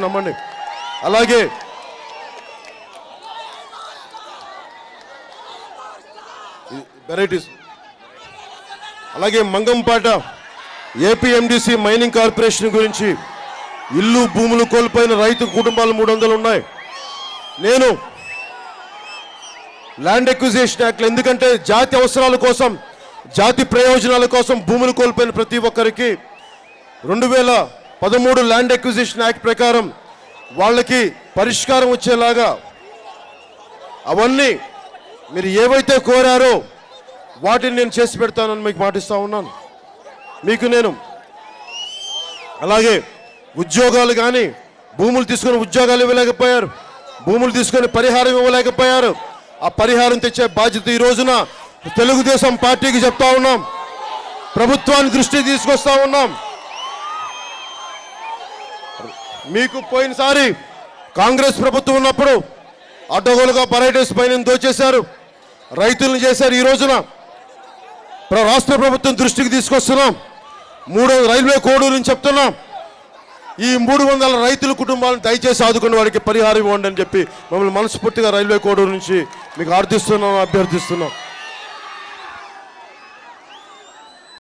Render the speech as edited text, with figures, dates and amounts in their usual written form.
నమ్మండి. అలాగే వెరైటీస్, అలాగే మంగంపాట ఏపీఎండిసి మైనింగ్ కార్పొరేషన్ గురించి ఇల్లు భూములు కోల్పోయిన రైతు కుటుంబాలు 300 ఉన్నాయి. నేను ల్యాండ్ ఎక్విజిషన్ యాక్ట్ ఎందుకంటే జాతి అవసరాల కోసం, జాతి ప్రయోజనాల కోసం భూములు కోల్పోయిన ప్రతి ఒక్కరికి 2013 ల్యాండ్ ఎక్విజిషన్ యాక్ట్ ప్రకారం వాళ్ళకి పరిష్కారం వచ్చేలాగా అవన్నీ మీరు ఏవైతే కోరారో వాటిని నేను చేసి పెడతానని మీకు మాటిస్తా ఉన్నాను. మీకు నేను అలాగే ఉద్యోగాలు కానీ, భూములు తీసుకొని ఉద్యోగాలు ఇవ్వలేకపోయారు, భూములు తీసుకొని పరిహారం ఇవ్వలేకపోయారు. ఆ పరిహారం తెచ్చే బాధ్యత ఈ రోజున తెలుగుదేశం పార్టీకి చెప్తా ఉన్నాం, ప్రభుత్వాన్ని దృష్టికి తీసుకొస్తా ఉన్నాం. మీకు పోయినసారి కాంగ్రెస్ ప్రభుత్వం ఉన్నప్పుడు అడ్డగోలుగా పరైటేస్ పైన దోచేశారు, రైతులను చేశారు. ఈ రోజున రాష్ట్ర ప్రభుత్వం దృష్టికి తీసుకొస్తున్నాం. 300 రైల్వే కోడూరు నుంచి చెప్తున్నాం, ఈ 300 రైతుల కుటుంబాలను దయచేసి ఆదుకున్న వాడికి పరిహారం ఇవ్వండి అని చెప్పి మమ్మల్ని మనస్ఫూర్తిగా రైల్వే కోడూరు నుంచి మీకు అర్థిస్తున్నాం, అభ్యర్థిస్తున్నాం.